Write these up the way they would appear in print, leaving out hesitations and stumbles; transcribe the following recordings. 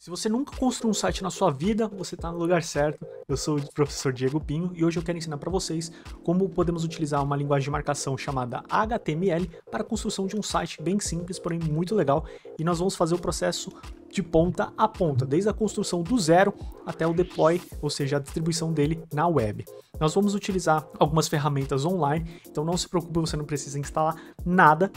Se você nunca construiu um site na sua vida, você está no lugar certo. Eu sou o professor Diego Pinho e hoje eu quero ensinar para vocês como podemos utilizar uma linguagem de marcação chamada HTML para a construção de um site bem simples, porém muito legal. E nós vamos fazer o processo de ponta a ponta, desde a construção do zero até o deploy, ou seja, a distribuição dele na web. Nós vamos utilizar algumas ferramentas online, então não se preocupe, você não precisa instalar nada.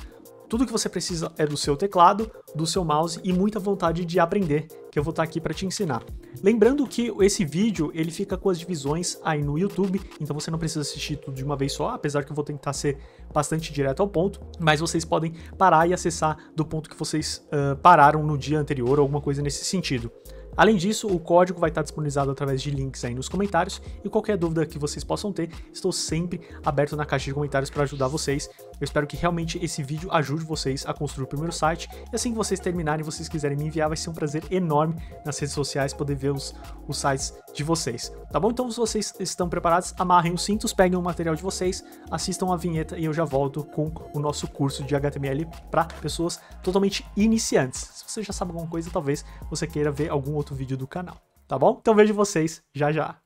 Tudo que você precisa é do seu teclado, do seu mouse e muita vontade de aprender, que eu vou estar aqui para te ensinar. Lembrando que esse vídeo ele fica com as divisões aí no YouTube, então você não precisa assistir tudo de uma vez só, apesar que eu vou tentar ser bastante direto ao ponto, mas vocês podem parar e acessar do ponto que vocês pararam no dia anterior ou alguma coisa nesse sentido. Além disso, o código vai estar disponibilizado através de links aí nos comentários e qualquer dúvida que vocês possam ter, estou sempre aberto na caixa de comentários para ajudar vocês. Eu espero que realmente esse vídeo ajude vocês a construir o primeiro site e assim que vocês terminarem e vocês quiserem me enviar, vai ser um prazer enorme nas redes sociais poder ver os sites de vocês. Tá bom? Então, se vocês estão preparados, amarrem os cintos, peguem o material de vocês, assistam a vinheta e eu já volto com o nosso curso de HTML para pessoas totalmente iniciantes. Se você já sabe alguma coisa, talvez você queira ver algum outro vídeo do canal, tá bom? Então vejo vocês já já.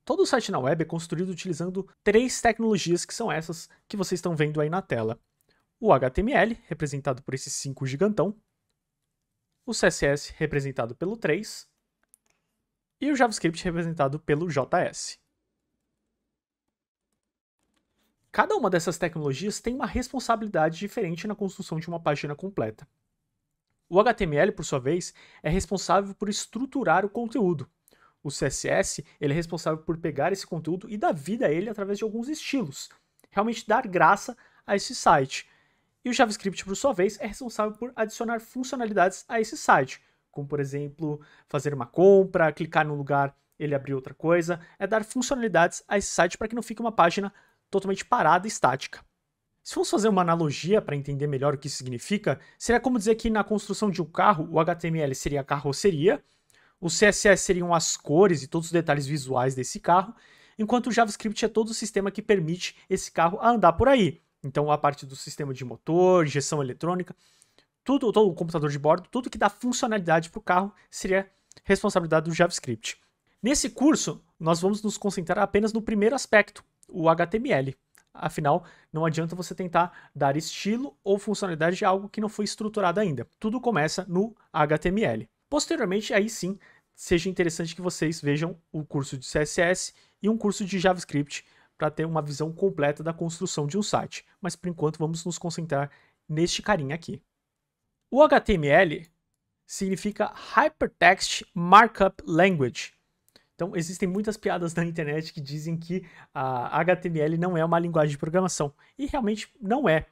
Todo site na web é construído utilizando três tecnologias que são essas que vocês estão vendo aí na tela. O HTML, representado por esse 5 gigantão, o CSS, representado pelo 3, e o JavaScript, representado pelo JS. Cada uma dessas tecnologias tem uma responsabilidade diferente na construção de uma página completa. O HTML, por sua vez, é responsável por estruturar o conteúdo. O CSS ele é responsável por pegar esse conteúdo e dar vida a ele através de alguns estilos, realmente dar graça a esse site. E o JavaScript, por sua vez, é responsável por adicionar funcionalidades a esse site, como, por exemplo, fazer uma compra, clicar num lugar, ele abrir outra coisa, é dar funcionalidades a esse site para que não fique uma página totalmente parada e estática. Se formos fazer uma analogia para entender melhor o que isso significa, seria como dizer que na construção de um carro, o HTML seria a carroceria, o CSS seriam as cores e todos os detalhes visuais desse carro, enquanto o JavaScript é todo o sistema que permite esse carro andar por aí. Então a parte do sistema de motor, injeção eletrônica, todo o computador de bordo, tudo que dá funcionalidade para o carro seria responsabilidade do JavaScript. Nesse curso, nós vamos nos concentrar apenas no primeiro aspecto, o HTML. Afinal, não adianta você tentar dar estilo ou funcionalidade de algo que não foi estruturado ainda. Tudo começa no HTML. Posteriormente, aí sim, seja interessante que vocês vejam o curso de CSS e um curso de JavaScript para ter uma visão completa da construção de um site. Mas, por enquanto, vamos nos concentrar neste carinha aqui. O HTML significa Hypertext Markup Language. Então, existem muitas piadas na internet que dizem que a HTML não é uma linguagem de programação. E realmente não é.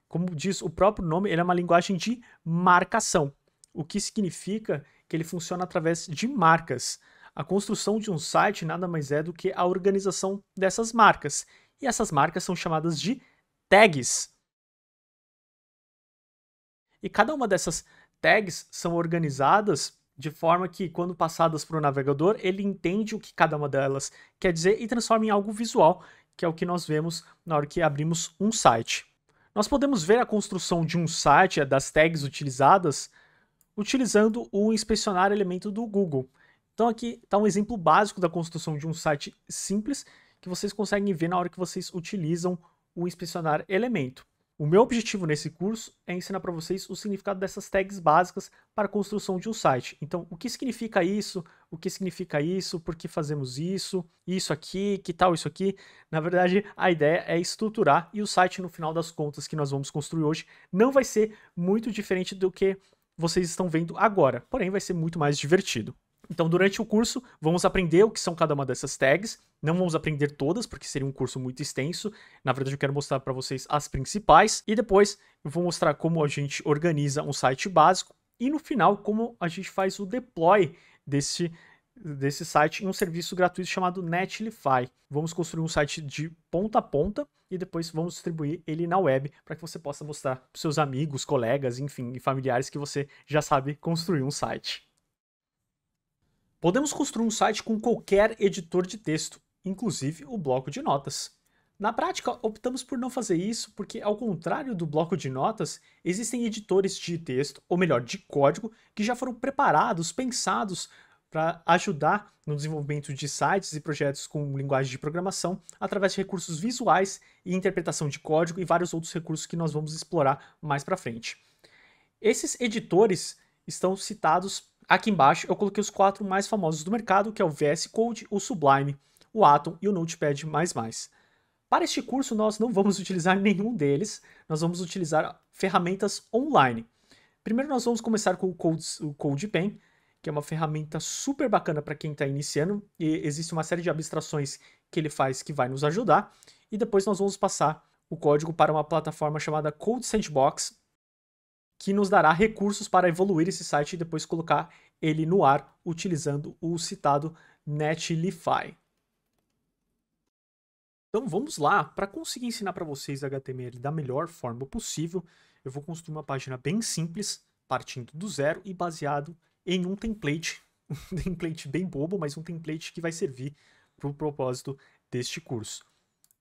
Como diz o próprio nome, ele é uma linguagem de marcação. O que significa que ele funciona através de marcas. A construção de um site nada mais é do que a organização dessas marcas. E essas marcas são chamadas de tags. E cada uma dessas tags são organizadas de forma que, quando passadas para o navegador, ele entende o que cada uma delas quer dizer e transforma em algo visual, que é o que nós vemos na hora que abrimos um site. Nós podemos ver a construção de um site, das tags utilizadas, utilizando o inspecionar elemento do Google. Então aqui está um exemplo básico da construção de um site simples que vocês conseguem ver na hora que vocês utilizam o inspecionar elemento. O meu objetivo nesse curso é ensinar para vocês o significado dessas tags básicas para a construção de um site. Então, o que significa isso? O que significa isso? Por que fazemos isso? Isso aqui? Que tal isso aqui? Na verdade, a ideia é estruturar e o site, no final das contas, que nós vamos construir hoje, não vai ser muito diferente do que vocês estão vendo agora, porém vai ser muito mais divertido. Então, durante o curso, vamos aprender o que são cada uma dessas tags. Não vamos aprender todas, porque seria um curso muito extenso. Na verdade, eu quero mostrar para vocês as principais. E depois, eu vou mostrar como a gente organiza um site básico. E no final, como a gente faz o deploy desse site em um serviço gratuito chamado Netlify. Vamos construir um site de ponta a ponta e depois vamos distribuir ele na web para que você possa mostrar para seus amigos, colegas, enfim, e familiares que você já sabe construir um site. Podemos construir um site com qualquer editor de texto. inclusive o bloco de notas. Na prática, optamos por não fazer isso porque, ao contrário do bloco de notas, existem editores de texto, ou melhor, de código, que já foram preparados, pensados para ajudar no desenvolvimento de sites e projetos com linguagem de programação através de recursos visuais e interpretação de código e vários outros recursos que nós vamos explorar mais para frente. Esses editores estão citados aqui embaixo. Eu coloquei os 4 mais famosos do mercado, que é o VS Code, o Sublime, o Atom e o Notepad++. Para este curso, nós não vamos utilizar nenhum deles, nós vamos utilizar ferramentas online. Primeiro, nós vamos começar com o CodePen, que é uma ferramenta super bacana para quem está iniciando, e existe uma série de abstrações que ele faz que vai nos ajudar, e depois nós vamos passar o código para uma plataforma chamada Code Sandbox, que nos dará recursos para evoluir esse site e depois colocar ele no ar utilizando o citado Netlify. Então vamos lá, para conseguir ensinar para vocês HTML da melhor forma possível, eu vou construir uma página bem simples, partindo do zero e baseado em um template bem bobo, mas um template que vai servir para o propósito deste curso.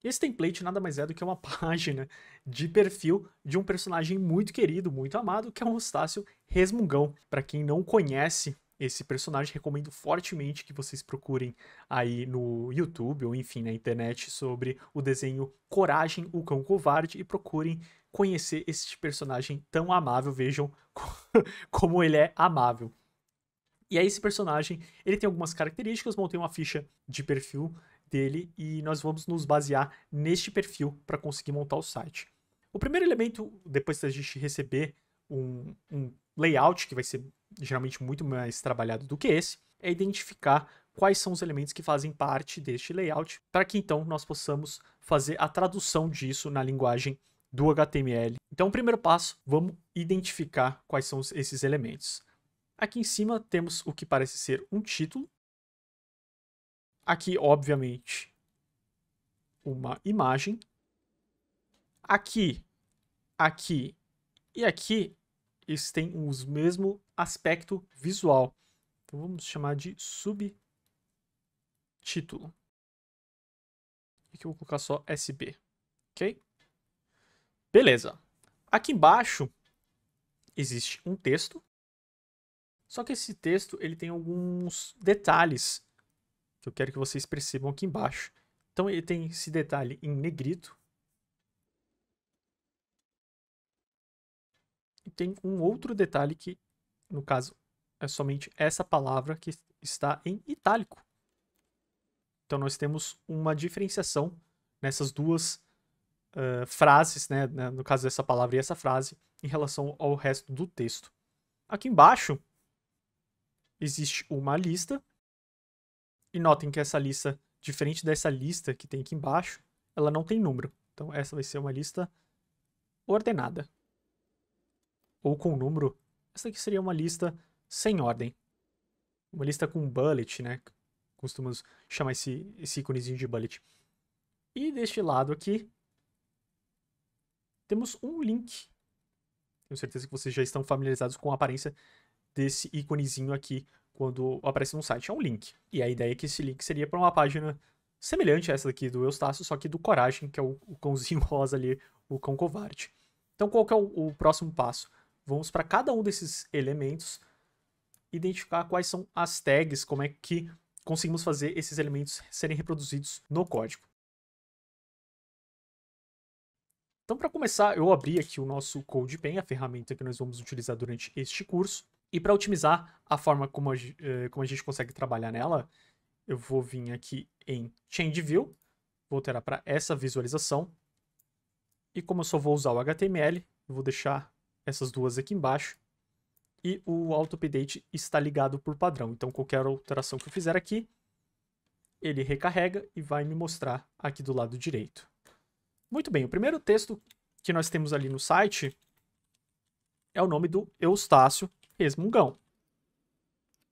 Esse template nada mais é do que uma página de perfil de um personagem muito querido, muito amado, que é o Eustácio Resmungão. Para quem não conhece esse personagem, recomendo fortemente que vocês procurem aí no YouTube ou enfim na internet sobre o desenho Coragem, o Cão Covarde e procurem conhecer este personagem tão amável, vejam como ele é amável. E aí esse personagem, ele tem algumas características, montei uma ficha de perfil dele e nós vamos nos basear neste perfil para conseguir montar o site. O primeiro elemento, depois da gente receber um layout, que vai ser geralmente muito mais trabalhado do que esse, é identificar quais são os elementos que fazem parte deste layout, para que então nós possamos fazer a tradução disso na linguagem do HTML. Então, o primeiro passo, vamos identificar quais são esses elementos. Aqui em cima temos o que parece ser um título. Aqui, obviamente, uma imagem. Aqui, aqui e aqui, eles têm o mesmo aspecto visual. Então, vamos chamar de subtítulo. Aqui eu vou colocar só SB, ok? Beleza. Aqui embaixo existe um texto. Só que esse texto ele tem alguns detalhes que eu quero que vocês percebam aqui embaixo. Então ele tem esse detalhe em negrito. E tem um outro detalhe que, no caso, é somente essa palavra que está em itálico. Então nós temos uma diferenciação nessas duas frases, né, no caso dessa palavra e essa frase, em relação ao resto do texto. Aqui embaixo existe uma lista. E notem que essa lista, diferente dessa lista que tem aqui embaixo, ela não tem número. Então essa vai ser uma lista ordenada. Ou com número. Essa aqui seria uma lista sem ordem. Uma lista com bullet, né? Costumamos chamar esse íconezinho de bullet. E deste lado aqui, temos um link. Tenho certeza que vocês já estão familiarizados com a aparência desse íconezinho aqui quando aparece no site. É um link. E a ideia é que esse link seria para uma página semelhante a essa aqui do Eustácio, só que do Coragem, que é o cãozinho rosa ali, o cão covarde. Então qual que é o próximo passo? Vamos para cada um desses elementos identificar quais são as tags, como é que conseguimos fazer esses elementos serem reproduzidos no código. Então, para começar, eu abri aqui o nosso CodePen, a ferramenta que nós vamos utilizar durante este curso. E para otimizar a forma como a gente consegue trabalhar nela, eu vou vir aqui em Change View, vou alterar para essa visualização. E como eu só vou usar o HTML, eu vou deixar essas duas aqui embaixo. E o Auto-Update está ligado por padrão. Então, qualquer alteração que eu fizer aqui, ele recarrega e vai me mostrar aqui do lado direito. Muito bem, o primeiro texto que nós temos ali no site é o nome do Eustácio Resmungão.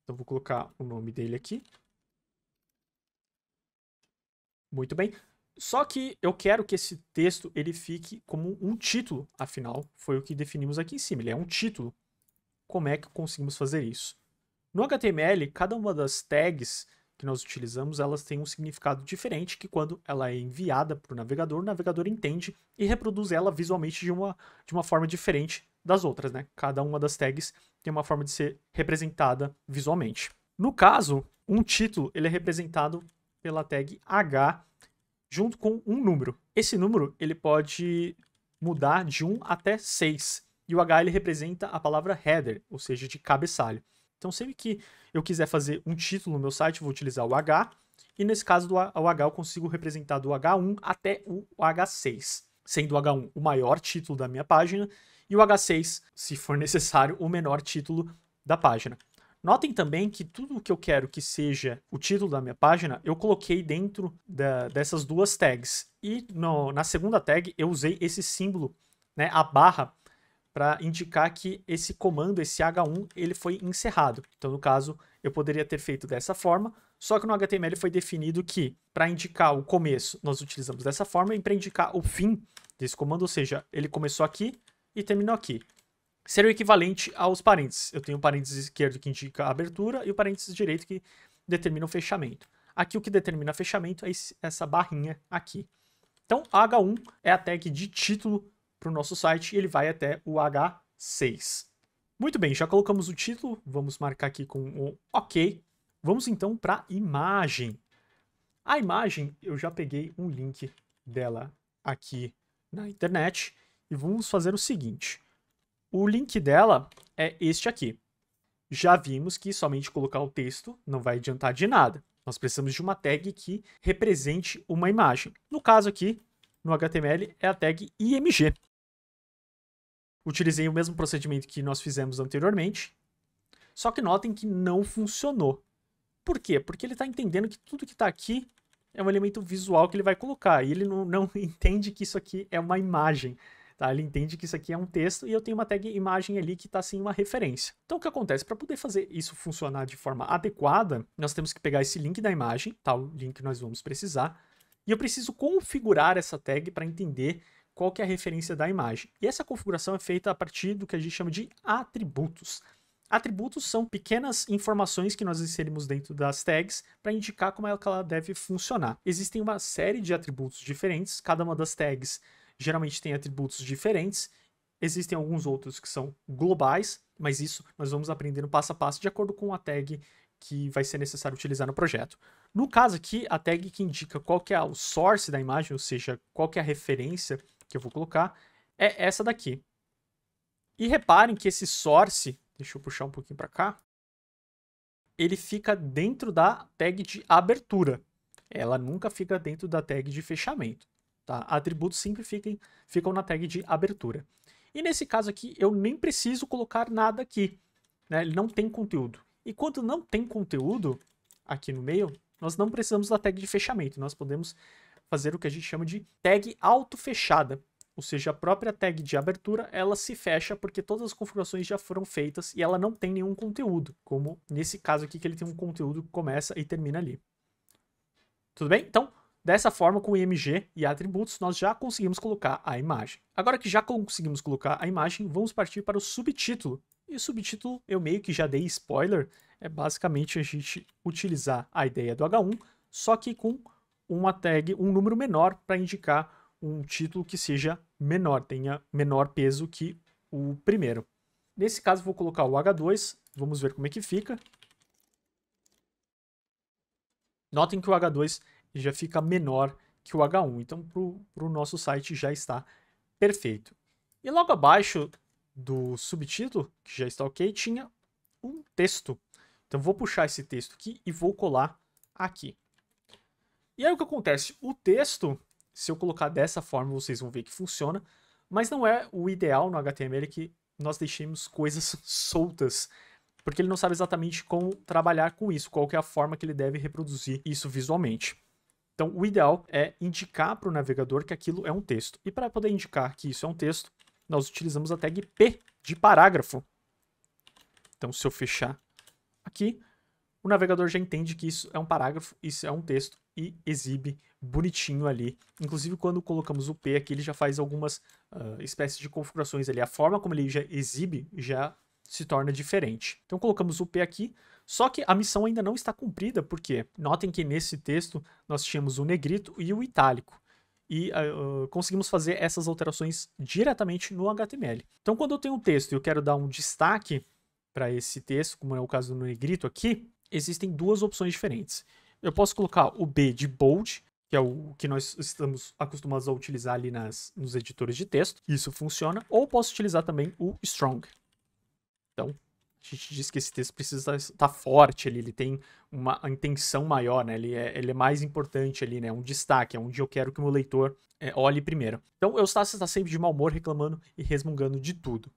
Então, vou colocar o nome dele aqui. Muito bem. Só que eu quero que esse texto ele fique como um título, afinal, foi o que definimos aqui em cima. Ele é um título. Como é que conseguimos fazer isso? No HTML, cada uma das tags que nós utilizamos, elas têm um significado diferente, que quando ela é enviada para o navegador entende e reproduz ela visualmente de uma forma diferente das outras, né? Cada uma das tags tem uma forma de ser representada visualmente. No caso, um título ele é representado pela tag H junto com um número. Esse número ele pode mudar de 1 até 6. E o H ele representa a palavra header, ou seja, de cabeçalho. Então, sempre que eu quiser fazer um título no meu site, eu vou utilizar o H. E nesse caso do H, eu consigo representar do H1 até o H6. Sendo o H1 o maior título da minha página e o H6, se for necessário, o menor título da página. Notem também que tudo o que eu quero que seja o título da minha página, eu coloquei dentro dessas duas tags. E na segunda tag, eu usei esse símbolo, né, a barra, para indicar que esse comando, esse H1, ele foi encerrado. Então, no caso, eu poderia ter feito dessa forma, só que no HTML foi definido que, para indicar o começo, nós utilizamos dessa forma, e para indicar o fim desse comando, ou seja, ele começou aqui e terminou aqui. Seria o equivalente aos parênteses. Eu tenho o parênteses esquerdo que indica a abertura e o parênteses direito que determina o fechamento. Aqui o que determina fechamento é essa barrinha aqui. Então, H1 é a tag de título para o nosso site e ele vai até o H6. Muito bem, já colocamos o título, vamos marcar aqui com o OK. Vamos então para a imagem. A imagem, eu já peguei um link dela aqui na internet e vamos fazer o seguinte. O link dela é este aqui. Já vimos que somente colocar o texto não vai adiantar de nada. Nós precisamos de uma tag que represente uma imagem. No caso aqui, no HTML, é a tag IMG. Utilizei o mesmo procedimento que nós fizemos anteriormente, só que notem que não funcionou. Por quê? Porque ele está entendendo que tudo que está aqui é um elemento visual que ele vai colocar, e ele não entende que isso aqui é uma imagem. Tá? Ele entende que isso aqui é um texto e eu tenho uma tag imagem ali que está assim uma referência. Então o que acontece? Para poder fazer isso funcionar de forma adequada, nós temos que pegar esse link da imagem, tá? O link que nós vamos precisar, e eu preciso configurar essa tag para entender qual que é a referência da imagem. E essa configuração é feita a partir do que a gente chama de atributos. Atributos são pequenas informações que nós inserimos dentro das tags para indicar como é que ela deve funcionar. Existem uma série de atributos diferentes, cada uma das tags geralmente tem atributos diferentes. Existem alguns outros que são globais, mas isso nós vamos aprendendo passo a passo de acordo com a tag que vai ser necessário utilizar no projeto. No caso aqui, a tag que indica qual que é o source da imagem, ou seja, qual que é a referência que eu vou colocar, é essa daqui. E reparem que esse source, deixa eu puxar um pouquinho para cá, ele fica dentro da tag de abertura. Ela nunca fica dentro da tag de fechamento. Tá? Atributos sempre ficam na tag de abertura. E nesse caso aqui, eu nem preciso colocar nada aqui. Né? Ele não tem conteúdo. E quando não tem conteúdo aqui no meio, nós não precisamos da tag de fechamento. Nós podemos fazer o que a gente chama de tag auto-fechada. Ou seja, a própria tag de abertura, ela se fecha porque todas as configurações já foram feitas e ela não tem nenhum conteúdo. Como nesse caso aqui, que ele tem um conteúdo que começa e termina ali. Tudo bem? Então, dessa forma, com IMG e atributos, nós já conseguimos colocar a imagem. Agora que já conseguimos colocar a imagem, vamos partir para o subtítulo. E o subtítulo, eu meio que já dei spoiler, é basicamente a gente utilizar a ideia do H1, só que com uma tag, um número menor para indicar um título que seja menor, tenha menor peso que o primeiro. Nesse caso, vou colocar o H2, vamos ver como é que fica. Notem que o H2 já fica menor que o H1, então para o nosso site já está perfeito. E logo abaixo do subtítulo, que já está ok, tinha um texto. Então vou puxar esse texto aqui e vou colar aqui. E aí o que acontece? O texto, se eu colocar dessa forma, vocês vão ver que funciona, mas não é o ideal no HTML que nós deixemos coisas soltas, porque ele não sabe exatamente como trabalhar com isso, qual que é a forma que ele deve reproduzir isso visualmente. Então, o ideal é indicar para o navegador que aquilo é um texto. E para poder indicar que isso é um texto, nós utilizamos a tag P de parágrafo. Então, se eu fechar aqui, o navegador já entende que isso é um parágrafo, isso é um texto e exibe bonitinho ali. Inclusive, quando colocamos o P aqui, ele já faz algumas espécies de configurações ali. A forma como ele já exibe já se torna diferente. Então, colocamos o P aqui, Só que a missão ainda não está cumprida, porque notem que nesse texto nós tínhamos o negrito e o itálico. E conseguimos fazer essas alterações diretamente no HTML. Então, quando eu tenho um texto e eu quero dar um destaque para esse texto, como é o caso do negrito aqui, existem duas opções diferentes. Eu posso colocar o B de bold, que é o que nós estamos acostumados a utilizar ali nos editores de texto. Isso funciona. Ou posso utilizar também o strong. Então, a gente diz que esse texto precisa estar forte ali, ele tem uma intenção maior, né? Ele é mais importante ali, né? Um destaque, é onde eu quero que o meu leitor olhe primeiro. Então, o Eustácio está sempre de mau humor, reclamando e resmungando de tudo.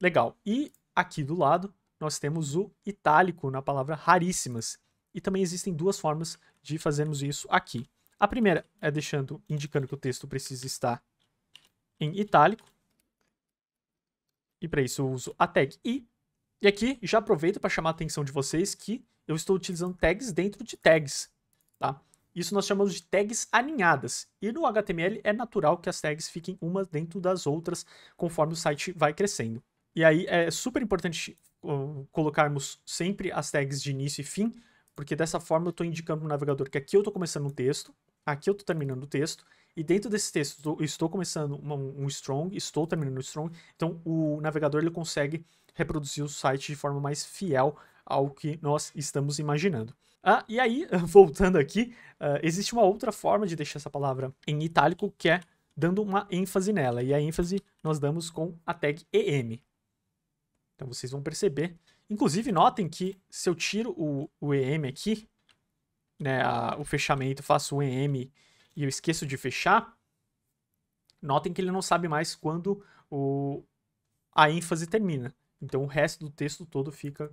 Legal. E aqui do lado, nós temos o itálico na palavra raríssimas. E também existem duas formas de fazermos isso aqui. A primeira é indicando que o texto precisa estar em itálico. E para isso eu uso a tag i. E aqui já aproveito para chamar a atenção de vocês que eu estou utilizando tags dentro de tags, tá? Isso nós chamamos de tags alinhadas. E no HTML é natural que as tags fiquem umas dentro das outras conforme o site vai crescendo. E aí é super importante colocarmos sempre as tags de início e fim, porque dessa forma eu estou indicando no navegador que aqui eu estou começando um texto, aqui eu estou terminando o texto, e dentro desse texto eu estou começando um strong, estou terminando um strong, então o navegador ele consegue reproduzir o site de forma mais fiel ao que nós estamos imaginando. E aí, voltando aqui, existe uma outra forma de deixar essa palavra em itálico, que é dando uma ênfase nela. E a ênfase nós damos com a tag EM. Então vocês vão perceber. Inclusive, notem que se eu tiro o EM aqui, né, o fechamento, faço o EM e eu esqueço de fechar, notem que ele não sabe mais quando a ênfase termina. Então o resto do texto todo fica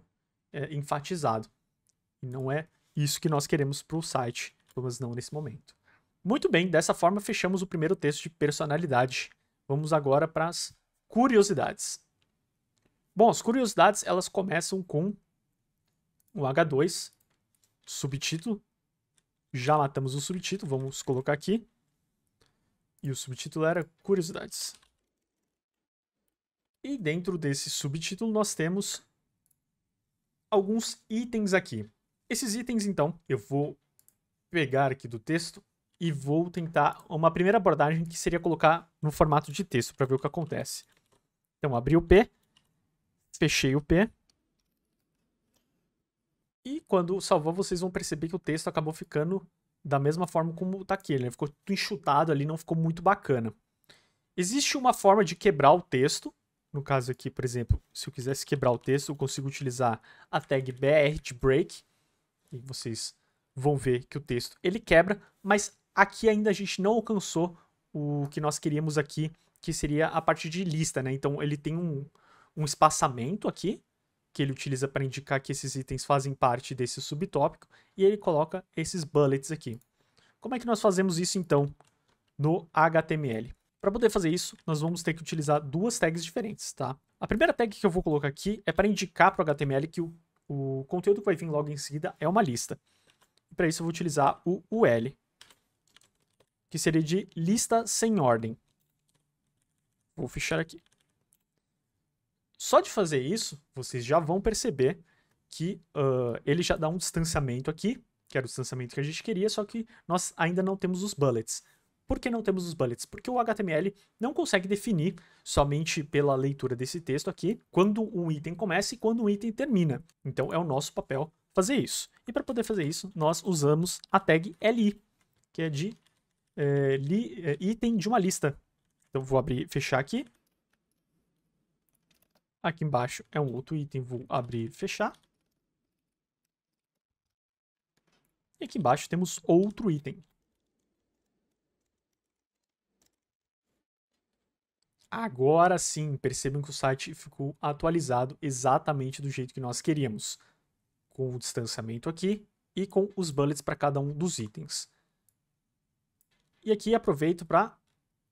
enfatizado. E não é isso que nós queremos para o site, pelo menos não nesse momento. Muito bem, dessa forma fechamos o primeiro texto de personalidade. Vamos agora para as curiosidades. Bom, as curiosidades elas começam com o H2, subtítulo. Já matamos o subtítulo, vamos colocar aqui. E o subtítulo era curiosidades. E dentro desse subtítulo nós temos alguns itens aqui. Esses itens, então, eu vou pegar aqui do texto e vou tentar uma primeira abordagem que seria colocar no formato de texto para ver o que acontece. Então, abri o P, fechei o P. E quando salvou, vocês vão perceber que o texto acabou ficando da mesma forma como está aqui. Ele ficou tudo enxutado ali, não ficou muito bacana. Existe uma forma de quebrar o texto. No caso aqui, por exemplo, se eu quisesse quebrar o texto, eu consigo utilizar a tag br de break. E vocês vão ver que o texto ele quebra, mas aqui ainda a gente não alcançou o que nós queríamos aqui, que seria a parte de lista, né? Então ele tem um espaçamento aqui, que ele utiliza para indicar que esses itens fazem parte desse subtópico, e ele coloca esses bullets aqui. Como é que nós fazemos isso então no HTML? Para poder fazer isso, nós vamos ter que utilizar duas tags diferentes, tá? A primeira tag que eu vou colocar aqui é para indicar para o HTML que o conteúdo que vai vir logo em seguida é uma lista. Para isso eu vou utilizar o UL, que seria de lista sem ordem. Vou fechar aqui. Só de fazer isso, vocês já vão perceber que ele já dá um distanciamento aqui, que era o distanciamento que a gente queria, só que nós ainda não temos os bullets. Por que não temos os bullets? Porque o HTML não consegue definir, somente pela leitura desse texto aqui, quando um item começa e quando um item termina. Então é o nosso papel fazer isso. E para poder fazer isso, nós usamos a tag li, que é de item de uma lista. Então vou fechar aqui. Aqui embaixo é um outro item, vou abrir e fechar. E aqui embaixo temos outro item. Agora sim, percebam que o site ficou atualizado exatamente do jeito que nós queríamos. Com o distanciamento aqui e com os bullets para cada um dos itens. E aqui aproveito para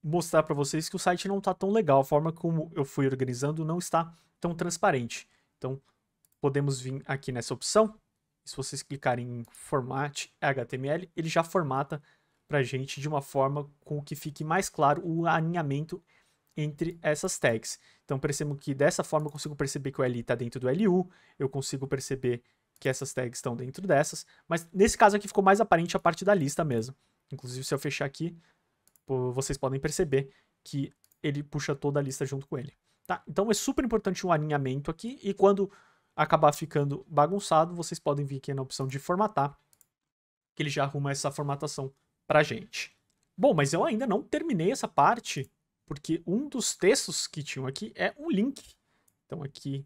mostrar para vocês que o site não está tão legal. A forma como eu fui organizando não está tão transparente. Então, podemos vir aqui nessa opção. Se vocês clicarem em Format HTML, ele já formata para a gente de uma forma com que fique mais claro o alinhamento entre essas tags. Então, percebo que dessa forma eu consigo perceber que o LI está dentro do LU, eu consigo perceber que essas tags estão dentro dessas, mas nesse caso aqui ficou mais aparente a parte da lista mesmo. Inclusive, se eu fechar aqui, vocês podem perceber que ele puxa toda a lista junto com ele. Tá? Então é super importante um alinhamento aqui, e quando acabar ficando bagunçado, vocês podem vir aqui na opção de formatar, que ele já arruma essa formatação pra gente. Bom, mas eu ainda não terminei essa parte, porque um dos textos que tinham aqui é um link. Então aqui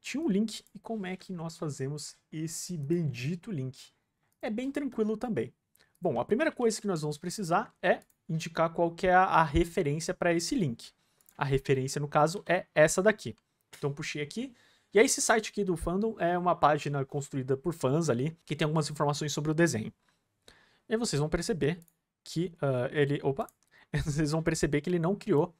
tinha um link, e como é que nós fazemos esse bendito link? É bem tranquilo também. Bom, a primeira coisa que nós vamos precisar é indicar qual que é a referência para esse link. A referência, no caso, é essa daqui. Então puxei aqui, e aí esse site aqui do fandom é uma página construída por fãs ali, que tem algumas informações sobre o desenho. E aí vocês vão perceber que vocês vão perceber que ele não criou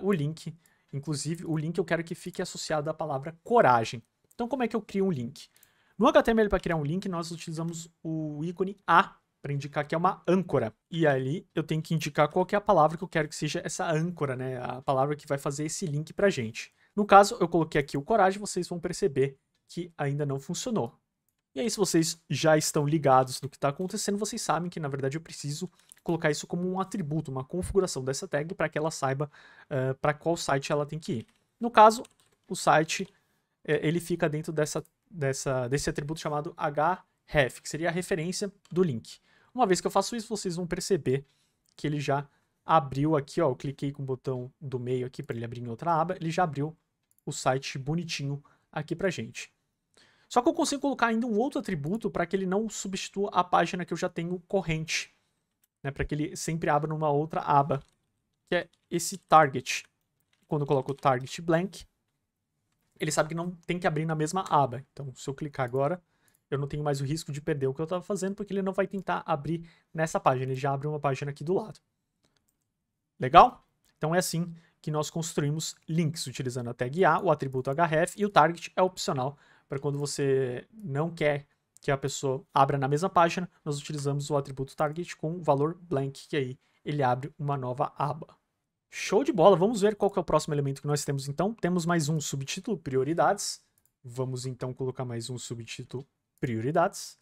o link. Inclusive, o link eu quero que fique associado à palavra coragem. Então, como é que eu crio um link? No HTML, para criar um link, nós utilizamos o ícone A para indicar que é uma âncora. E ali eu tenho que indicar qual que é a palavra que eu quero que seja essa âncora, né? A palavra que vai fazer esse link pra gente. No caso, eu coloquei aqui o coragem, vocês vão perceber que ainda não funcionou. E aí, se vocês já estão ligados no que está acontecendo, vocês sabem que, na verdade, eu preciso colocar isso como um atributo, uma configuração dessa tag para que ela saiba para qual site ela tem que ir. No caso, o site ele fica dentro desse atributo chamado href, que seria a referência do link. Uma vez que eu faço isso, vocês vão perceber que ele já abriu aqui, ó, eu cliquei com o botão do meio aqui para ele abrir em outra aba, ele já abriu o site bonitinho aqui pra gente. Só que eu consigo colocar ainda um outro atributo para que ele não substitua a página que eu já tenho corrente, né, para que ele sempre abra numa outra aba, que é esse target. Quando eu coloco o target blank, ele sabe que não tem que abrir na mesma aba. Então, se eu clicar agora, eu não tenho mais o risco de perder o que eu estava fazendo, porque ele não vai tentar abrir nessa página, ele já abre uma página aqui do lado. Legal? Então é assim que nós construímos links, utilizando a tag A, o atributo href, e o target é opcional, para quando você não quer que a pessoa abra na mesma página, nós utilizamos o atributo target com valor blank, que aí ele abre uma nova aba. Show de bola! Vamos ver qual que é o próximo elemento que nós temos então. Temos mais um subtítulo, prioridades. Vamos então colocar mais um subtítulo, prioridades.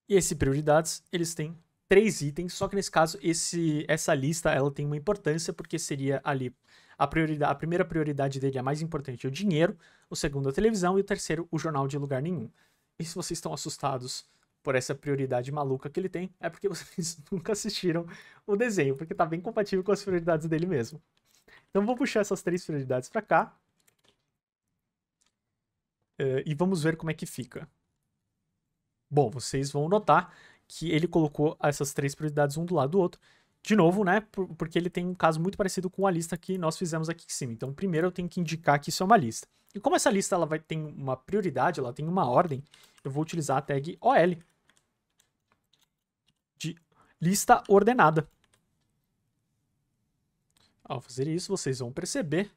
E esse prioridades, eles têm 3 itens, só que nesse caso, essa lista ela tem uma importância, porque seria ali a primeira prioridade dele, a mais importante, é o dinheiro, o segundo a televisão e o terceiro o jornal de lugar nenhum. E se vocês estão assustados por essa prioridade maluca que ele tem, é porque vocês nunca assistiram o desenho, porque tá bem compatível com as prioridades dele mesmo. Então vou puxar essas 3 prioridades para cá. E vamos ver como é que fica. Bom, vocês vão notar que ele colocou essas 3 prioridades um do lado do outro. De novo, né, porque ele tem um caso muito parecido com a lista que nós fizemos aqui em cima. Então, primeiro eu tenho que indicar que isso é uma lista. E como essa lista ela ter uma prioridade, ela tem uma ordem, eu vou utilizar a tag OL de lista ordenada. Ao fazer isso, vocês vão perceber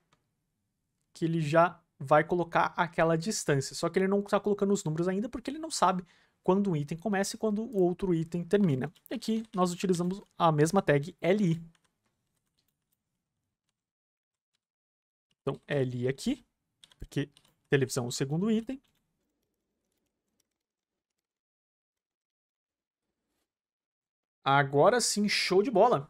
que ele já vai colocar aquela distância. Só que ele não está colocando os números ainda porque ele não sabe quando um item começa e quando o outro item termina. E aqui nós utilizamos a mesma tag LI. Então, LI aqui, porque televisão é o segundo item. Agora sim, show de bola!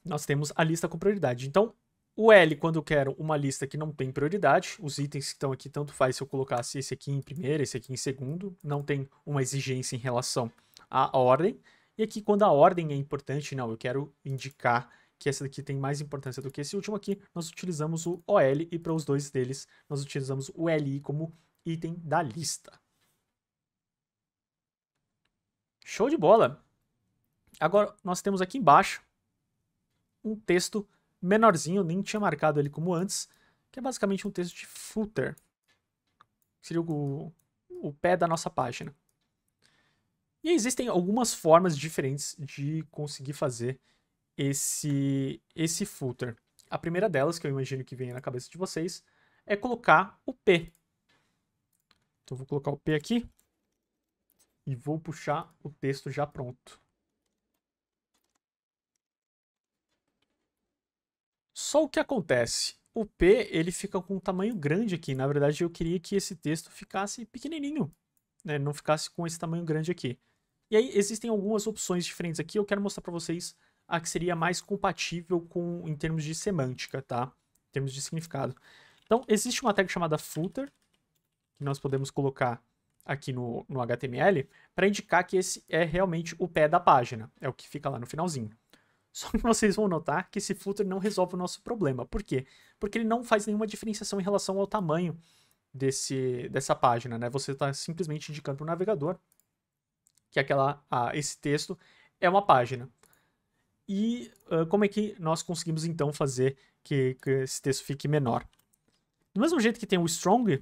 Nós temos a lista com prioridade. Então, o L, quando eu quero uma lista que não tem prioridade, os itens que estão aqui, tanto faz se eu colocasse esse aqui em primeiro, esse aqui em segundo, não tem uma exigência em relação à ordem. E aqui, quando a ordem é importante, não, eu quero indicar que essa daqui tem mais importância do que esse último aqui, nós utilizamos o OL, e para os dois deles, nós utilizamos o LI como item da lista. Show de bola! Agora, nós temos aqui embaixo um texto menorzinho, nem tinha marcado ele como antes, que é basicamente um texto de footer. Seria o pé da nossa página. E existem algumas formas diferentes de conseguir fazer esse footer. A primeira delas, que eu imagino que venha na cabeça de vocês, é colocar o P. Então, eu vou colocar o P aqui e vou puxar o texto já pronto. Só o que acontece? o P ele fica com um tamanho grande aqui. Na verdade, eu queria que esse texto ficasse pequenininho, né? Não ficasse com esse tamanho grande aqui. E aí existem algumas opções diferentes aqui. Eu quero mostrar para vocês a que seria mais compatível com em termos de semântica, tá? Em termos de significado. Então, existe uma tag chamada footer, que nós podemos colocar aqui no HTML, para indicar que esse é realmente o pé da página. É o que fica lá no finalzinho. Só que vocês vão notar que esse footer não resolve o nosso problema. Por quê? Porque ele não faz nenhuma diferenciação em relação ao tamanho dessa página, né? Você está simplesmente indicando para o navegador que esse texto é uma página. E como é que nós conseguimos então fazer que esse texto fique menor? Do mesmo jeito que tem o strong,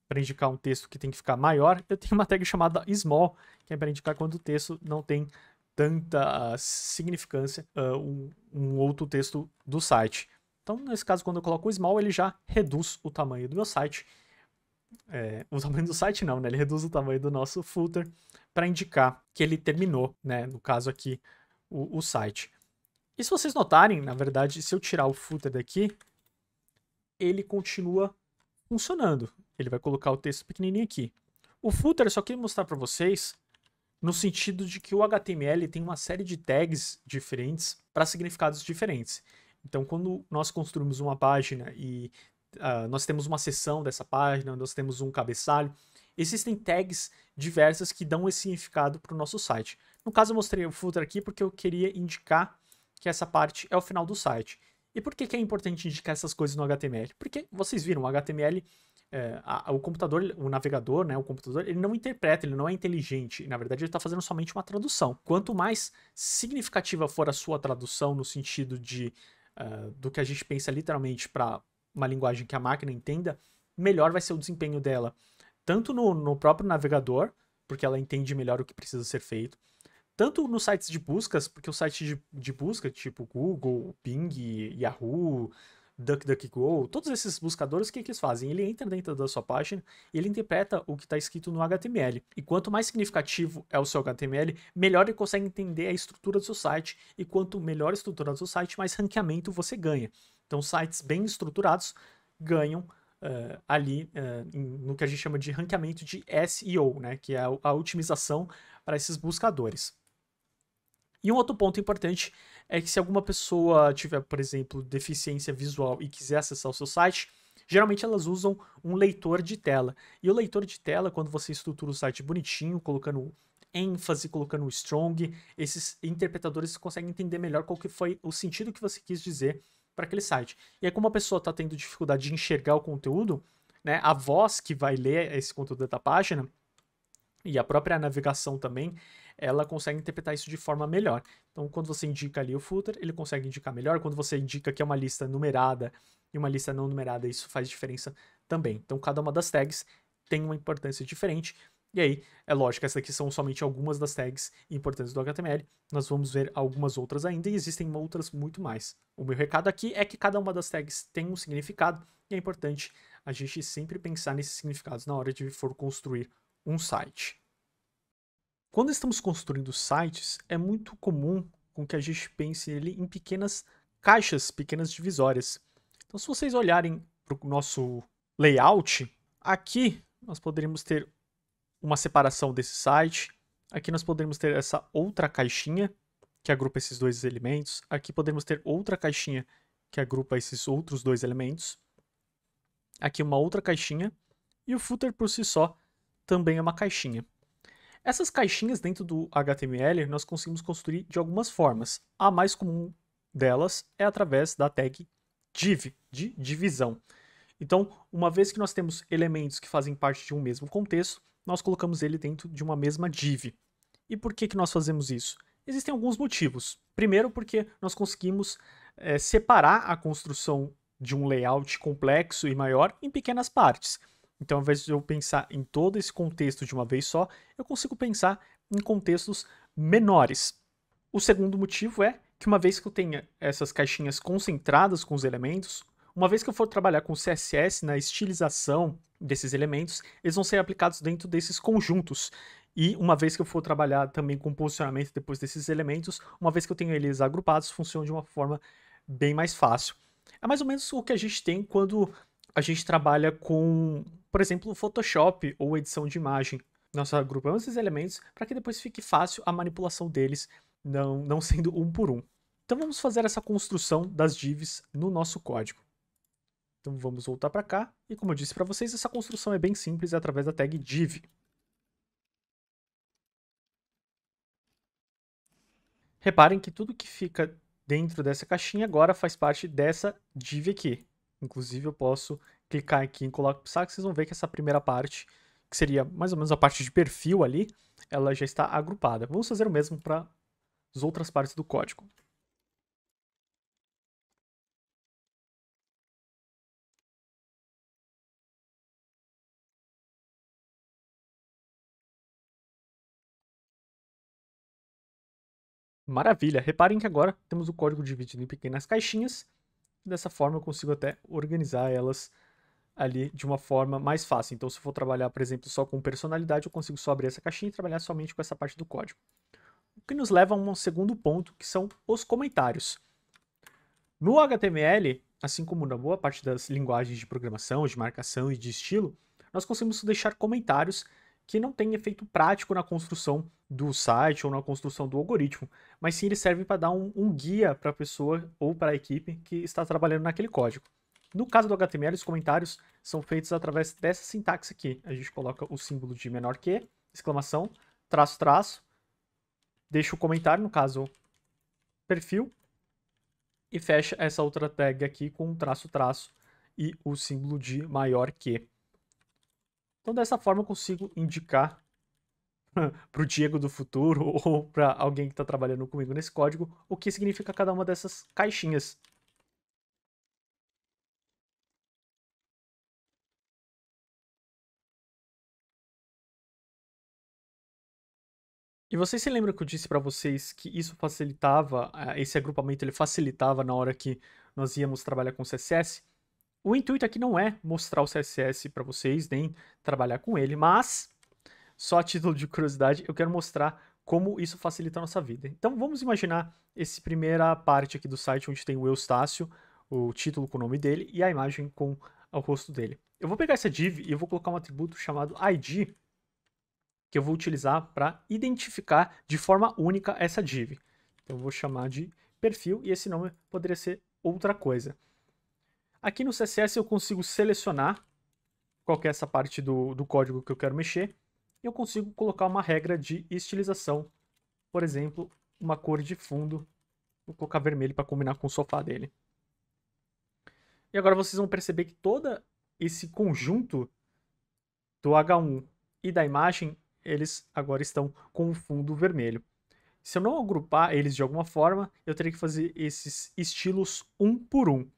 para indicar um texto que tem que ficar maior, eu tenho uma tag chamada small, que é para indicar quando o texto não tem tanta significância um outro texto do site. Então, nesse caso, quando eu coloco o small, ele já reduz o tamanho do meu site. O tamanho do site não, né? Ele reduz o tamanho do nosso footer para indicar que ele terminou, né? No caso aqui, o site. E se vocês notarem, na verdade, se eu tirar o footer daqui, ele continua funcionando. Ele vai colocar o texto pequenininho aqui. O footer eu só queria mostrar para vocês no sentido de que o HTML tem uma série de tags diferentes para significados diferentes. Então, quando nós construímos uma página e nós temos uma seção dessa página, nós temos um cabeçalho, existem tags diversas que dão esse significado para o nosso site. No caso, eu mostrei o footer aqui porque eu queria indicar que essa parte é o final do site. E por que é importante indicar essas coisas no HTML? Porque vocês viram, o HTML, o computador, o navegador, né, o computador, ele não interpreta, ele não é inteligente. Na verdade, ele está fazendo somente uma tradução. Quanto mais significativa for a sua tradução, no sentido do que a gente pensa literalmente para uma linguagem que a máquina entenda, melhor vai ser o desempenho dela. Tanto no próprio navegador, porque ela entende melhor o que precisa ser feito, tanto nos sites de buscas, porque os sites de busca, tipo Google, Bing, Yahoo, DuckDuckGo, todos esses buscadores, o que eles fazem? Ele entra dentro da sua página e ele interpreta o que está escrito no HTML. E quanto mais significativo é o seu HTML, melhor ele consegue entender a estrutura do seu site. E quanto melhor a estrutura do seu site, mais ranqueamento você ganha. Então, sites bem estruturados ganham no que a gente chama de ranqueamento de SEO, né? Que é a otimização para esses buscadores. E um outro ponto importante é que se alguma pessoa tiver, por exemplo, deficiência visual e quiser acessar o seu site, geralmente elas usam um leitor de tela. E o leitor de tela, quando você estrutura o site bonitinho, colocando ênfase, colocando strong, esses interpretadores conseguem entender melhor qual que foi o sentido que você quis dizer para aquele site. E aí, como a pessoa está tendo dificuldade de enxergar o conteúdo, né, a voz que vai ler esse conteúdo da página e a própria navegação também, ela consegue interpretar isso de forma melhor. Então, quando você indica ali o footer, ele consegue indicar melhor. Quando você indica que é uma lista numerada e uma lista não numerada, isso faz diferença também. Então, cada uma das tags tem uma importância diferente. E aí, é lógico, essas aqui são somente algumas das tags importantes do HTML. Nós vamos ver algumas outras ainda e existem outras muito mais. O meu recado aqui é que cada uma das tags tem um significado e é importante a gente sempre pensar nesses significados na hora de for construir um site. Quando estamos construindo sites, é muito comum com que a gente pense ele em pequenas caixas, pequenas divisórias. Então, se vocês olharem para o nosso layout, aqui nós poderíamos ter uma separação desse site. Aqui nós poderíamos ter essa outra caixinha que agrupa esses dois elementos. Aqui poderíamos ter outra caixinha que agrupa esses outros dois elementos. Aqui uma outra caixinha. E o footer por si só também é uma caixinha. Essas caixinhas dentro do HTML nós conseguimos construir de algumas formas. A mais comum delas é através da tag div, de divisão. Então, uma vez que nós temos elementos que fazem parte de um mesmo contexto, nós colocamos ele dentro de uma mesma div. E por que nós fazemos isso? Existem alguns motivos. Primeiro, porque nós conseguimos separar a construção de um layout complexo e maior em pequenas partes. Então, ao invés de eu pensar em todo esse contexto de uma vez só, eu consigo pensar em contextos menores. O segundo motivo é que uma vez que eu tenha essas caixinhas concentradas com os elementos, uma vez que eu for trabalhar com CSS na estilização desses elementos, eles vão ser aplicados dentro desses conjuntos. E uma vez que eu for trabalhar também com posicionamento depois desses elementos, uma vez que eu tenho eles agrupados, funciona de uma forma bem mais fácil. É mais ou menos o que a gente tem quando a gente trabalha com, por exemplo, Photoshop ou edição de imagem. Nós agrupamos esses elementos para que depois fique fácil a manipulação deles, não sendo um por um. Então vamos fazer essa construção das divs no nosso código. Então vamos voltar para cá, e como eu disse para vocês, essa construção é bem simples, é através da tag div. Reparem que tudo que fica dentro dessa caixinha agora faz parte dessa div aqui. Inclusive eu posso clicar aqui em Coloque Pixar, que vocês vão ver que essa primeira parte, que seria mais ou menos a parte de perfil ali, ela já está agrupada. Vamos fazer o mesmo para as outras partes do código. Maravilha! Reparem que agora temos o código dividido em pequenas caixinhas. Dessa forma eu consigo até organizar elas ali de uma forma mais fácil. Então, se eu for trabalhar, por exemplo, só com personalidade, eu consigo só abrir essa caixinha e trabalhar somente com essa parte do código. O que nos leva a um segundo ponto, que são os comentários. No HTML, assim como na boa parte das linguagens de programação, de marcação e de estilo, nós conseguimos deixar comentários que não têm efeito prático na construção do site ou na construção do algoritmo, mas sim eles servem para dar um guia para a pessoa ou para a equipe que está trabalhando naquele código. No caso do HTML, os comentários são feitos através dessa sintaxe aqui. A gente coloca o símbolo de menor que, exclamação, traço, traço, deixa o comentário, no caso, perfil, e fecha essa outra tag aqui com um traço, traço e o símbolo de maior que. Então, dessa forma, eu consigo indicar para o Diego do futuro ou para alguém que está trabalhando comigo nesse código o que significa cada uma dessas caixinhas. E vocês se lembram que eu disse para vocês que isso facilitava, esse agrupamento ele facilitava na hora que nós íamos trabalhar com CSS? O intuito aqui não é mostrar o CSS para vocês, nem trabalhar com ele, mas, só a título de curiosidade, eu quero mostrar como isso facilita a nossa vida. Então vamos imaginar essa primeira parte aqui do site, onde tem o Eustácio, o título com o nome dele e a imagem com o rosto dele. Eu vou pegar essa div e eu vou colocar um atributo chamado ID, que eu vou utilizar para identificar de forma única essa div. Então eu vou chamar de perfil e esse nome poderia ser outra coisa. Aqui no CSS eu consigo selecionar qual que é essa parte do código que eu quero mexer e eu consigo colocar uma regra de estilização. Por exemplo, uma cor de fundo. Vou colocar vermelho para combinar com o sofá dele. E agora vocês vão perceber que todo esse conjunto do H1 e da imagem, eles agora estão com o fundo vermelho. Se eu não agrupar eles de alguma forma, eu teria que fazer esses estilos um por um.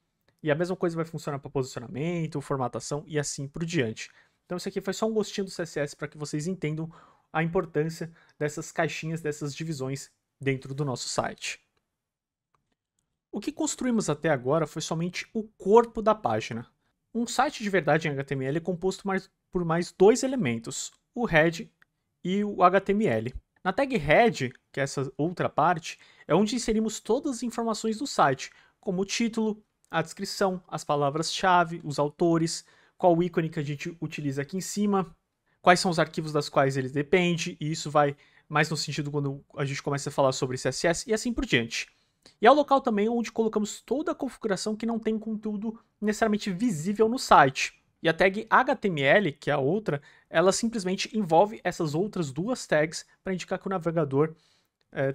E a mesma coisa vai funcionar para posicionamento, formatação e assim por diante. Então isso aqui foi só um gostinho do CSS para que vocês entendam a importância dessas caixinhas, dessas divisões dentro do nosso site. O que construímos até agora foi somente o corpo da página. Um site de verdade em HTML é composto por mais dois elementos, o head e o HTML. Na tag head, que é essa outra parte, é onde inserimos todas as informações do site, como o título, a descrição, as palavras-chave, os autores, qual ícone que a gente utiliza aqui em cima, quais são os arquivos das quais ele depende, e isso vai mais no sentido quando a gente começa a falar sobre CSS e assim por diante. E é o local também onde colocamos toda a configuração que não tem conteúdo necessariamente visível no site. E a tag HTML, que é a outra, ela simplesmente envolve essas outras duas tags para indicar que o navegador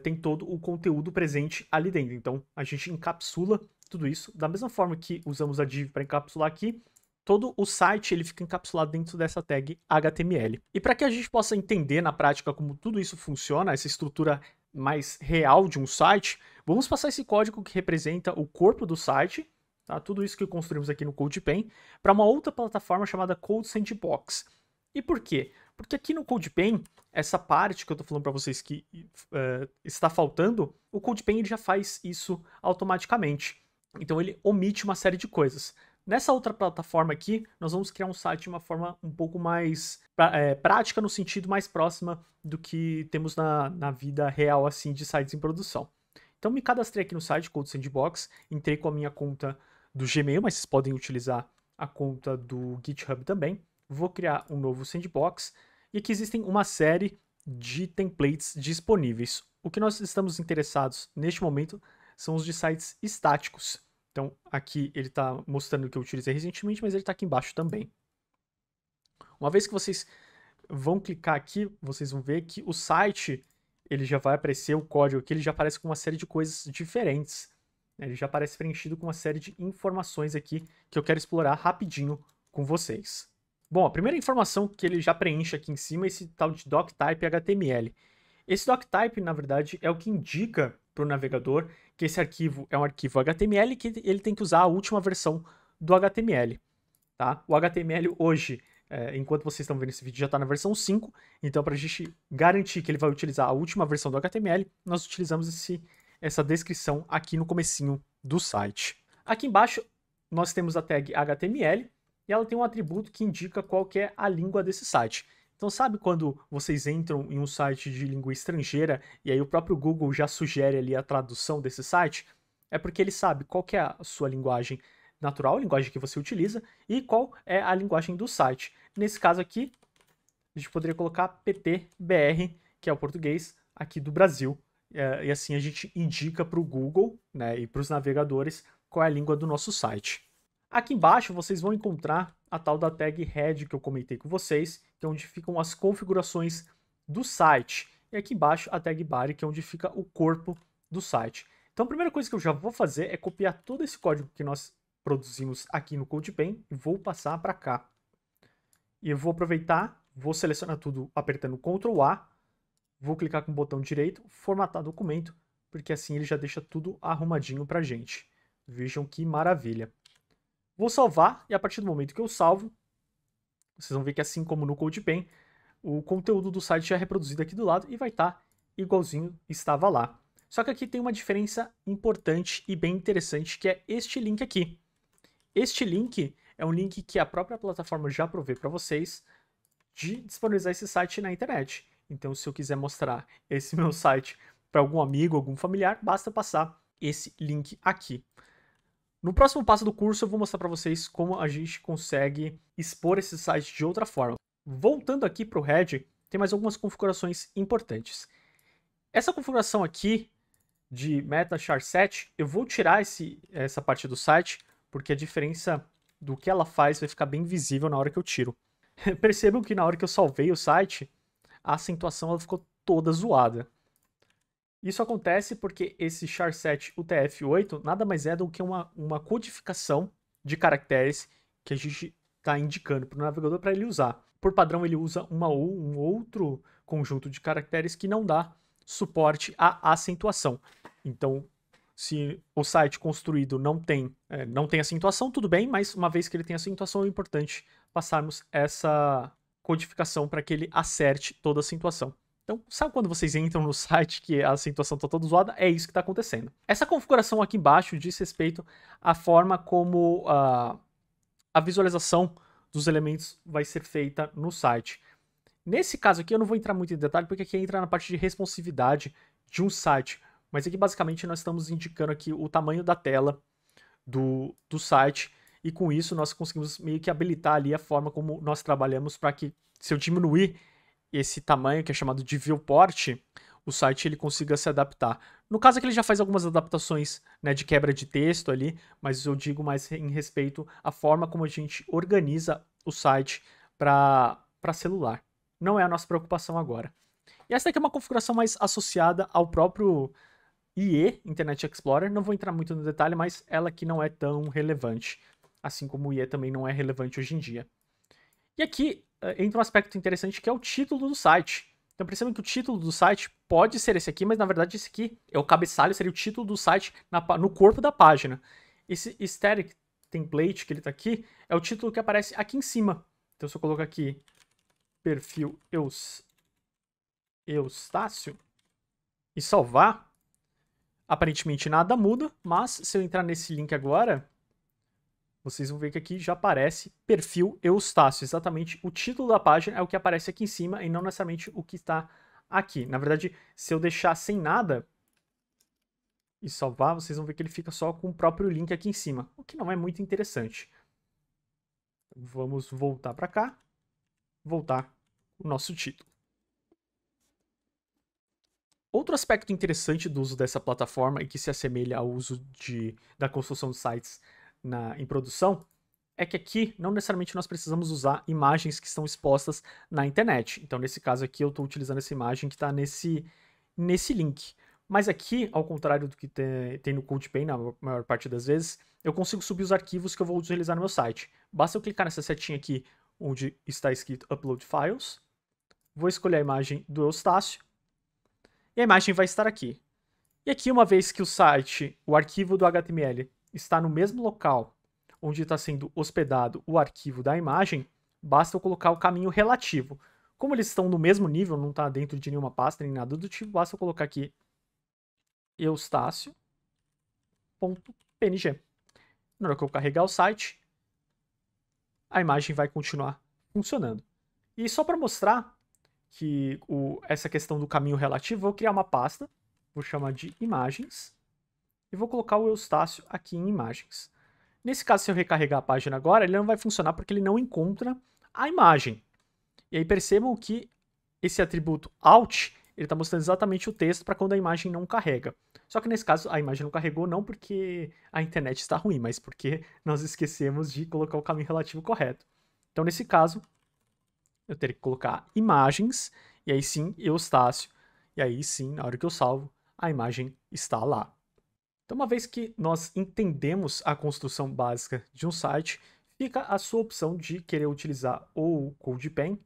tem todo o conteúdo presente ali dentro. Então a gente encapsula tudo isso da mesma forma que usamos a div para encapsular aqui. Todo o site ele fica encapsulado dentro dessa tag HTML. E para que a gente possa entender na prática como tudo isso funciona, essa estrutura mais real de um site, vamos passar esse código que representa o corpo do site, tá? Tudo isso que construímos aqui no CodePen, para uma outra plataforma chamada Code Sandbox. E por quê? Porque aqui no CodePen, essa parte que eu estou falando para vocês que está faltando, o CodePen já faz isso automaticamente. Então ele omite uma série de coisas. Nessa outra plataforma aqui, nós vamos criar um site de uma forma um pouco mais prática, no sentido mais próxima do que temos na vida real, assim, de sites em produção. Então me cadastrei aqui no site Code Sandbox, entrei com a minha conta do Gmail, mas vocês podem utilizar a conta do GitHub também. Vou criar um novo sandbox e aqui existem uma série de templates disponíveis. O que nós estamos interessados neste momento são os de sites estáticos. Então aqui ele está mostrando que eu utilizei recentemente, mas ele está aqui embaixo também. Uma vez que vocês vão clicar aqui, vocês vão ver que o site, ele já vai aparecer, o código aqui, ele já aparece com uma série de coisas diferentes. Ele já aparece preenchido com uma série de informações aqui que eu quero explorar rapidinho com vocês. Bom, a primeira informação que ele já preenche aqui em cima é esse tal de doctype HTML. Esse doctype, na verdade, é o que indica para o navegador que esse arquivo é um arquivo HTML e que ele tem que usar a última versão do HTML. Tá? O HTML hoje, enquanto vocês estão vendo esse vídeo, já está na versão 5, então para a gente garantir que ele vai utilizar a última versão do HTML, nós utilizamos essa descrição aqui no comecinho do site. Aqui embaixo nós temos a tag HTML e ela tem um atributo que indica qual que é a língua desse site. Então sabe quando vocês entram em um site de língua estrangeira e aí o próprio Google já sugere ali a tradução desse site? É porque ele sabe qual que é a sua linguagem natural, a linguagem que você utiliza, e qual é a linguagem do site. Nesse caso aqui, a gente poderia colocar PTBR, que é o português aqui do Brasil. E assim a gente indica para o Google, né, e para os navegadores qual é a língua do nosso site. Aqui embaixo vocês vão encontrar a tal da tag head que eu comentei com vocês, que é onde ficam as configurações do site. E aqui embaixo a tag body, que é onde fica o corpo do site. Então a primeira coisa que eu já vou fazer é copiar todo esse código que nós produzimos aqui no CodePen e vou passar para cá. E eu vou aproveitar, vou selecionar tudo apertando Ctrl A, vou clicar com o botão direito, formatar documento, porque assim ele já deixa tudo arrumadinho para a gente. Vejam que maravilha. Vou salvar, e a partir do momento que eu salvo, vocês vão ver que assim como no CodePen, o conteúdo do site já é reproduzido aqui do lado e vai estar igualzinho estava lá. Só que aqui tem uma diferença importante e bem interessante, que é este link aqui. Este link é um link que a própria plataforma já provê para vocês de disponibilizar esse site na internet. Então, se eu quiser mostrar esse meu site para algum amigo, algum familiar, basta passar esse link aqui. No próximo passo do curso eu vou mostrar para vocês como a gente consegue expor esse site de outra forma. Voltando aqui para o head, tem mais algumas configurações importantes. Essa configuração aqui de meta char7, eu vou tirar essa parte do site, porque a diferença do que ela faz vai ficar bem visível na hora que eu tiro. Percebam que na hora que eu salvei o site, a acentuação ela ficou toda zoada. Isso acontece porque esse char7 UTF-8 nada mais é do que uma codificação de caracteres que a gente está indicando para o navegador para ele usar. Por padrão, ele usa um outro conjunto de caracteres que não dá suporte à acentuação. Então, se o site construído não tem acentuação, tudo bem, mas uma vez que ele tem acentuação, é importante passarmos essa codificação para que ele acerte toda a acentuação. Então, sabe quando vocês entram no site que a acentuação está toda zoada? É isso que está acontecendo. Essa configuração aqui embaixo diz respeito à forma como a visualização dos elementos vai ser feita no site. Nesse caso aqui eu não vou entrar muito em detalhe, porque aqui entra na parte de responsividade de um site. Mas aqui basicamente nós estamos indicando aqui o tamanho da tela do site, e com isso nós conseguimos meio que habilitar ali a forma como nós trabalhamos para que, se eu diminuir esse tamanho, que é chamado de viewport, o site ele consiga se adaptar. No caso aqui ele já faz algumas adaptações, né, de quebra de texto ali, mas eu digo mais em respeito à forma como a gente organiza o site para celular. Não é a nossa preocupação agora. E essa aqui é uma configuração mais associada ao próprio IE, Internet Explorer. Não vou entrar muito no detalhe, mas ela aqui não é tão relevante, assim como o IE também não é relevante hoje em dia. E aqui entra um aspecto interessante que é o título do site. Então percebam que o título do site pode ser esse aqui, mas na verdade esse aqui é o cabeçalho, seria o título do site no corpo da página. Esse static template que ele está aqui é o título que aparece aqui em cima. Então se eu colocar aqui perfil Eustácio e salvar, aparentemente nada muda, mas se eu entrar nesse link agora, vocês vão ver que aqui já aparece perfil Eustácio. Exatamente o título da página é o que aparece aqui em cima e não necessariamente o que está aqui. Na verdade, se eu deixar sem nada, e salvar, vocês vão ver que ele fica só com o próprio link aqui em cima, o que não é muito interessante. Vamos voltar para cá, voltar o nosso título. Outro aspecto interessante do uso dessa plataforma e que se assemelha ao uso da construção de sites em produção é que aqui não necessariamente nós precisamos usar imagens que estão expostas na internet. Então, nesse caso aqui, eu estou utilizando essa imagem que está nesse link. Mas aqui, ao contrário do que tem no CodePen, na maior parte das vezes, eu consigo subir os arquivos que eu vou utilizar no meu site. Basta eu clicar nessa setinha aqui, onde está escrito Upload Files, vou escolher a imagem do Eustácio, e a imagem vai estar aqui. E aqui, uma vez que o site, o arquivo do HTML, está no mesmo local onde está sendo hospedado o arquivo da imagem, basta eu colocar o caminho relativo. Como eles estão no mesmo nível, não está dentro de nenhuma pasta nem nada do tipo, basta eu colocar aqui eustácio.png. Na hora que eu carregar o site, a imagem vai continuar funcionando. E só para mostrar que essa questão do caminho relativo, vou criar uma pasta, vou chamar de imagens, e vou colocar o Eustácio aqui em imagens. Nesse caso, se eu recarregar a página agora, ele não vai funcionar porque ele não encontra a imagem. E aí percebam que esse atributo alt, ele está mostrando exatamente o texto para quando a imagem não carrega. Só que nesse caso, a imagem não carregou não porque a internet está ruim, mas porque nós esquecemos de colocar o caminho relativo correto. Então, nesse caso, eu teria que colocar imagens, e aí sim, Eustácio, e aí sim, na hora que eu salvo, a imagem está lá. Então, uma vez que nós entendemos a construção básica de um site, fica a sua opção de querer utilizar ou o CodePen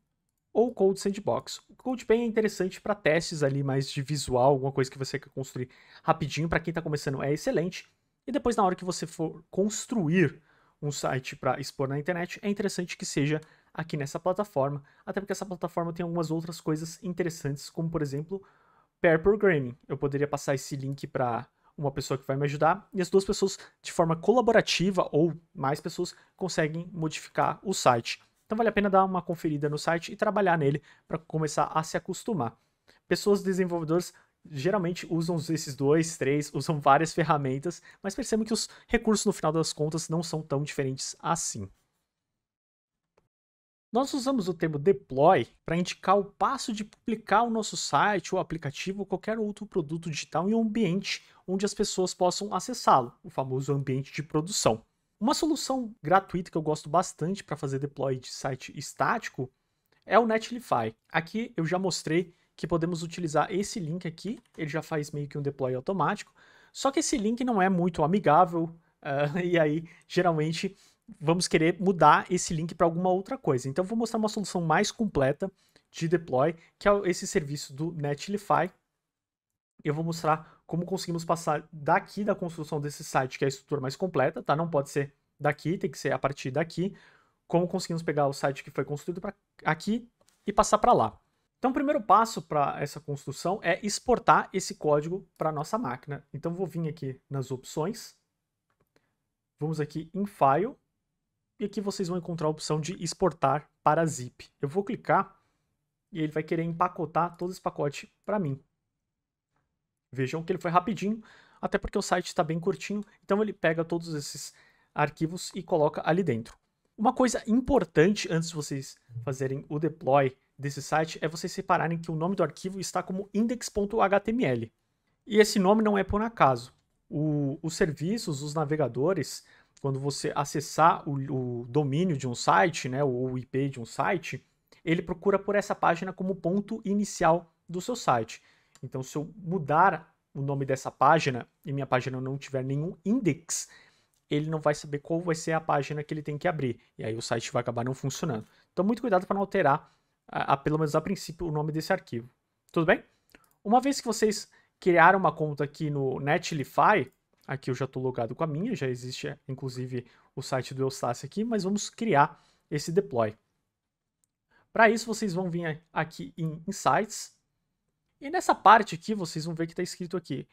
ou o Code Sandbox. O CodePen é interessante para testes ali mais de visual, alguma coisa que você quer construir rapidinho, para quem está começando é excelente. E depois, na hora que você for construir um site para expor na internet, é interessante que seja aqui nessa plataforma, até porque essa plataforma tem algumas outras coisas interessantes, como por exemplo, pair programming. Eu poderia passar esse link para uma pessoa que vai me ajudar, e as duas pessoas, de forma colaborativa, ou mais pessoas, conseguem modificar o site. Então vale a pena dar uma conferida no site e trabalhar nele para começar a se acostumar. Pessoas desenvolvedoras geralmente usam esses dois, três, usam várias ferramentas, mas percebam que os recursos no final das contas não são tão diferentes assim. Nós usamos o termo deploy para indicar o passo de publicar o nosso site ou aplicativo ou qualquer outro produto digital em um ambiente onde as pessoas possam acessá-lo, o famoso ambiente de produção. Uma solução gratuita que eu gosto bastante para fazer deploy de site estático é o Netlify. Aqui eu já mostrei que podemos utilizar esse link aqui, ele já faz meio que um deploy automático, só que esse link não é muito amigável, e aí geralmente vamos querer mudar esse link para alguma outra coisa. Então vou mostrar uma solução mais completa de deploy, que é esse serviço do Netlify. Eu vou mostrar como conseguimos passar daqui da construção desse site, que é a estrutura mais completa, tá? Não pode ser daqui, tem que ser a partir daqui. Como conseguimos pegar o site que foi construído para aqui e passar para lá. Então, o primeiro passo para essa construção é exportar esse código para a nossa máquina. Então, vou vir aqui nas opções, vamos aqui em File, e aqui vocês vão encontrar a opção de exportar para zip. Eu vou clicar e ele vai querer empacotar todo esse pacote para mim. Vejam que ele foi rapidinho, até porque o site está bem curtinho, então ele pega todos esses arquivos e coloca ali dentro. Uma coisa importante antes de vocês fazerem o deploy desse site é vocês separarem que o nome do arquivo está como index.html. E esse nome não é por acaso. Os serviços, os navegadores, quando você acessar o domínio de um site, né, ou o IP de um site, ele procura por essa página como ponto inicial do seu site. Então, se eu mudar o nome dessa página e minha página não tiver nenhum index, ele não vai saber qual vai ser a página que ele tem que abrir. E aí o site vai acabar não funcionando. Então, muito cuidado para não alterar, pelo menos a princípio, o nome desse arquivo. Tudo bem? Uma vez que vocês criaram uma conta aqui no Netlify, aqui eu já estou logado com a minha, já existe inclusive o site do Eustácio aqui, mas vamos criar esse deploy. Para isso, vocês vão vir aqui em Insights, e nessa parte aqui, vocês vão ver que está escrito aqui,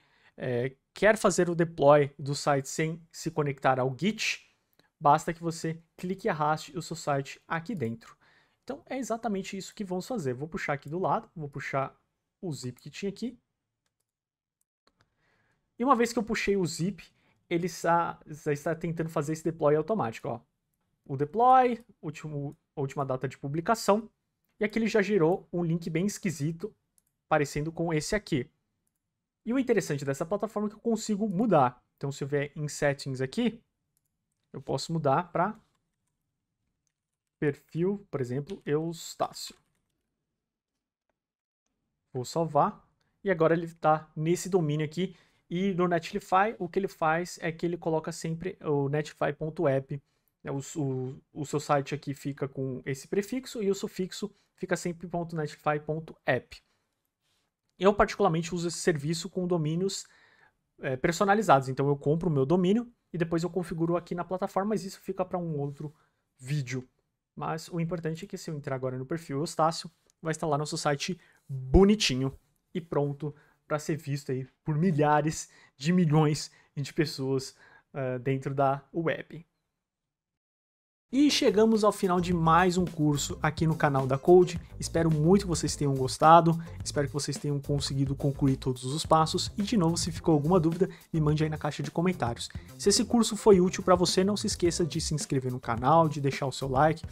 quer fazer o deploy do site sem se conectar ao Git, basta que você clique e arraste o seu site aqui dentro. Então, é exatamente isso que vamos fazer. Vou puxar aqui do lado, vou puxar o zip que tinha aqui. E uma vez que eu puxei o zip, ele já está tentando fazer esse deploy automático. Ó. O deploy, última data de publicação, e aqui ele já gerou um link bem esquisito, parecendo com esse aqui. E o interessante dessa plataforma é que eu consigo mudar. Então, se eu vier em Settings aqui, eu posso mudar para perfil, por exemplo, Eustácio. Vou salvar. E agora ele está nesse domínio aqui. E no Netlify, o que ele faz é que ele coloca sempre o netlify.app. O seu site aqui fica com esse prefixo e o sufixo fica sempre .netlify.app. Eu, particularmente, uso esse serviço com domínios personalizados. Então, eu compro o meu domínio e depois eu configuro aqui na plataforma, mas isso fica para um outro vídeo. Mas o importante é que se eu entrar agora no perfil Eustácio, vai estar lá nosso site bonitinho e pronto para ser visto aí por milhares de milhões de pessoas dentro da web. E chegamos ao final de mais um curso aqui no canal da Code. Espero muito que vocês tenham gostado, espero que vocês tenham conseguido concluir todos os passos e, de novo, se ficou alguma dúvida, me mande aí na caixa de comentários. Se esse curso foi útil para você, não se esqueça de se inscrever no canal, de deixar o seu like,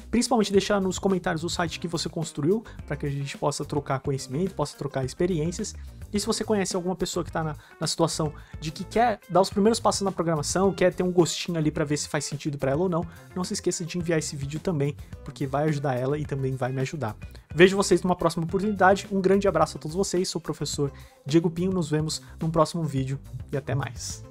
principalmente deixar nos comentários o site que você construiu, para que a gente possa trocar conhecimento, possa trocar experiências. E se você conhece alguma pessoa que está na situação de que quer dar os primeiros passos na programação, quer ter um gostinho ali para ver se faz sentido para ela ou não se esqueça de enviar esse vídeo também, porque vai ajudar ela e também vai me ajudar. Vejo vocês numa próxima oportunidade, um grande abraço a todos vocês, sou o professor Diego Pinho, nos vemos num próximo vídeo e até mais.